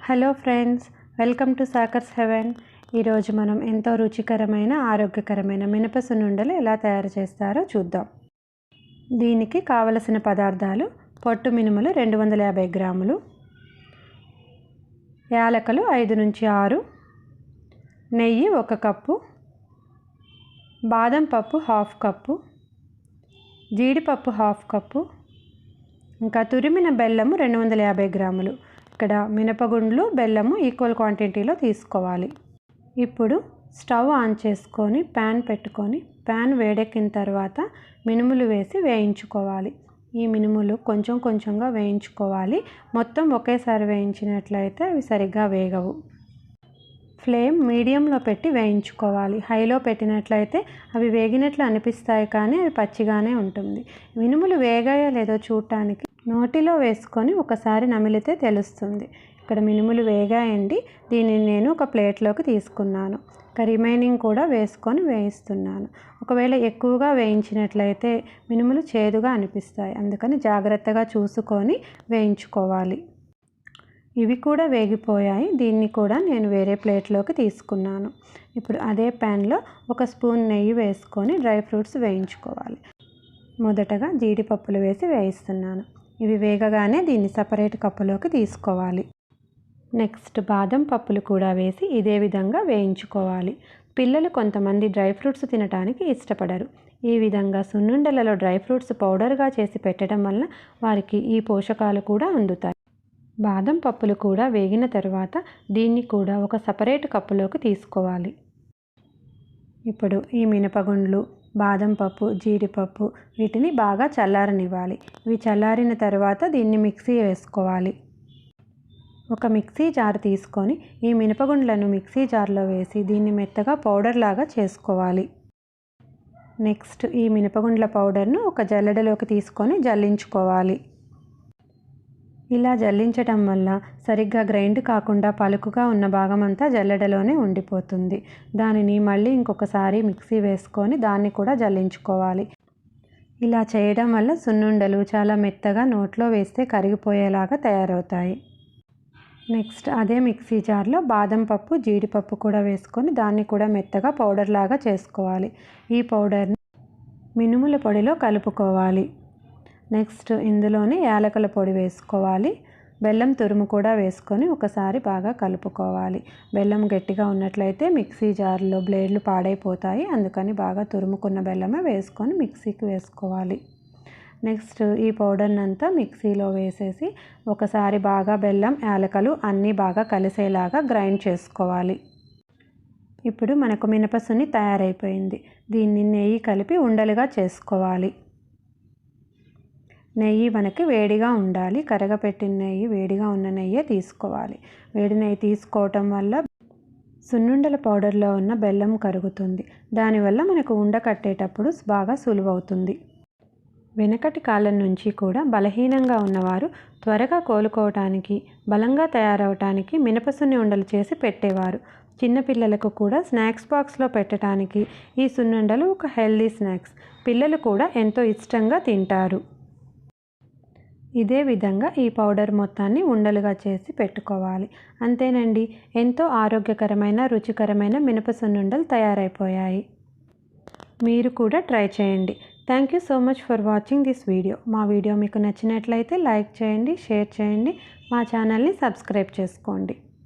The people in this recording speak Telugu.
Hello friends, welcome to soccer's heaven. ఈరోజు మనం ఎంతో రుచికరమైన ఆరోగ్యకరమైన మినప సున్నుండలు ఎలా తయారు చేస్తారో చూద్దాం. దీనికి కావలసిన పదార్థాలు: పొట్టు మినుములు 250 గ్రాములు, యాలకులు 5 నుంచి 6, నెయ్యి 1 కప్పు, బాదం పప్పు 1/2 కప్పు, జీడిపప్పు 1/2 కప్పు, ఇంకా తురిమిన బెల్లము 250 గ్రాములు. ఇక్కడ మినపగుండ్లు బెల్లము ఈక్వల్ క్వాంటిటీలో తీసుకోవాలి. ఇప్పుడు స్టవ్ ఆన్ చేసుకొని ప్యాన్ పెట్టుకొని ప్యాన్ వేడెక్కిన తర్వాత మినుములు వేసి వేయించుకోవాలి. ఈ మినుములు కొంచెం కొంచెంగా వేయించుకోవాలి. మొత్తం ఒకేసారి వేయించినట్లయితే అవి సరిగ్గా వేగవు. ఫ్లేమ్ మీడియంలో పెట్టి వేయించుకోవాలి. హైలో పెట్టినట్లయితే అవి వేగినట్లు అనిపిస్తాయి, కానీ అవి పచ్చిగానే ఉంటుంది. మినుములు వేగాయో లేదో చూడటానికి నోటిలో వేసుకొని ఒకసారి నమిలితే తెలుస్తుంది. ఇక్కడ మినుములు వేగాయండి. దీనిని నేను ఒక ప్లేట్లోకి తీసుకున్నాను. ఇక రిమైనింగ్ కూడా వేసుకొని వేయిస్తున్నాను. ఒకవేళ ఎక్కువగా వేయించినట్లయితే మినుములు చేదుగా అనిపిస్తాయి, అందుకని జాగ్రత్తగా చూసుకొని వేయించుకోవాలి. ఇవి కూడా వేగిపోయాయి. దీన్ని కూడా నేను వేరే ప్లేట్లోకి తీసుకున్నాను. ఇప్పుడు అదే ప్యాన్లో 1 స్పూన్ నెయ్యి వేసుకొని డ్రై ఫ్రూట్స్ వేయించుకోవాలి. మొదటగా జీడిపప్పులు వేసి వేయిస్తున్నాను. ఇవి వేగగానే దీన్ని సపరేట్ కప్పులోకి తీసుకోవాలి. నెక్స్ట్ బాదం పప్పులు కూడా వేసి ఇదే విధంగా వేయించుకోవాలి. పిల్లలు కొంతమంది డ్రై ఫ్రూట్స్ తినడానికి ఇష్టపడరు. ఈ విధంగా సున్నుండలలో డ్రై ఫ్రూట్స్ పౌడర్గా చేసి పెట్టడం వల్ల వారికి ఈ పోషకాలు కూడా అందుతాయి. బాదం పప్పులు కూడా వేగిన తర్వాత దీన్ని కూడా ఒక సపరేట్ కప్పులోకి తీసుకోవాలి. ఇప్పుడు ఈ మినపగుండ్లు, బాదం పప్పు, జీడిపప్పు వీటిని బాగా చల్లారనివ్వాలి. ఇవి చల్లారిన తర్వాత దీన్ని మిక్సీ వేసుకోవాలి. ఒక మిక్సీ జార్ తీసుకొని ఈ మినపగుండ్లను మిక్సీ జార్లో వేసి దీన్ని మెత్తగా పౌడర్ లాగా చేసుకోవాలి. నెక్స్ట్ ఈ మినపగుండ్ల పౌడర్ను ఒక జల్లెడలోకి తీసుకొని జల్లించుకోవాలి. ఇలా జల్లించటం వల్ల సరిగ్గా గ్రైండ్ కాకుండా పలుకుగా ఉన్న భాగం అంతా జల్లెడలోనే ఉండిపోతుంది. దానిని మళ్ళీ ఇంకొకసారి మిక్సీ వేసుకొని దాన్ని కూడా జల్లించుకోవాలి. ఇలా చేయడం వల్ల సున్నుండలు చాలా మెత్తగా నోట్లో వేస్తే కరిగిపోయేలాగా తయారవుతాయి. నెక్స్ట్ అదే మిక్సీ జార్లో బాదం పప్పు, జీడిపప్పు కూడా వేసుకొని దాన్ని కూడా మెత్తగా పౌడర్ లాగా చేసుకోవాలి. ఈ పౌడర్ని మినుముల పొడిలో కలుపుకోవాలి. నెక్స్ట్ ఇందులోనే యాలకుల పొడి వేసుకోవాలి. బెల్లం తురుము కూడా వేసుకొని ఒకసారి బాగా కలుపుకోవాలి. బెల్లం గట్టిగా ఉన్నట్లయితే మిక్సీ జార్లో బ్లేడ్లు పాడైపోతాయి, అందుకని బాగా తురుముకున్న బెల్లమే వేసుకొని మిక్సీకి వేసుకోవాలి. నెక్స్ట్ ఈ పౌడర్ని అంతా మిక్సీలో వేసేసి ఒకసారి బాగా బెల్లం, యాలకులు అన్నీ బాగా కలిసేలాగా గ్రైండ్ చేసుకోవాలి. ఇప్పుడు మనకు మినపసున్ని తయారైపోయింది. దీన్ని నెయ్యి కలిపి ఉండలుగా చేసుకోవాలి. నెయ్యి మనకి వేడిగా ఉండాలి. కరగపెట్టిన నెయ్యి, వేడిగా ఉన్న నెయ్యే తీసుకోవాలి. వేడి నెయ్యి తీసుకోవటం వల్ల సున్నుండల పౌడర్లో ఉన్న బెల్లం కరుగుతుంది. దానివల్ల మనకు ఉండ కట్టేటప్పుడు బాగా సులువవుతుంది. వెనకటి కాలం నుంచి కూడా బలహీనంగా ఉన్నవారు త్వరగా కోలుకోవటానికి, బలంగా తయారవటానికి మినపసున్ని ఉండలు చేసి పెట్టేవారు. చిన్నపిల్లలకు కూడా స్నాక్స్ బాక్స్లో పెట్టడానికి ఈ సున్నుండలు ఒక హెల్దీ స్నాక్స్. పిల్లలు కూడా ఎంతో ఇష్టంగా తింటారు. ఇదే విధంగా ఈ పౌడర్ మొత్తాన్ని ఉండలుగా చేసి పెట్టుకోవాలి. అంతేనండి, ఎంతో ఆరోగ్యకరమైన రుచికరమైన మినప సున్నుండలు తయారైపోయాయి. మీరు కూడా ట్రై చేయండి. Thank you so much for watching this video. మా వీడియో మీకు నచ్చినట్లయితే లైక్ చేయండి, షేర్ చేయండి, మా ఛానల్ని సబ్స్క్రైబ్ చేసుకోండి.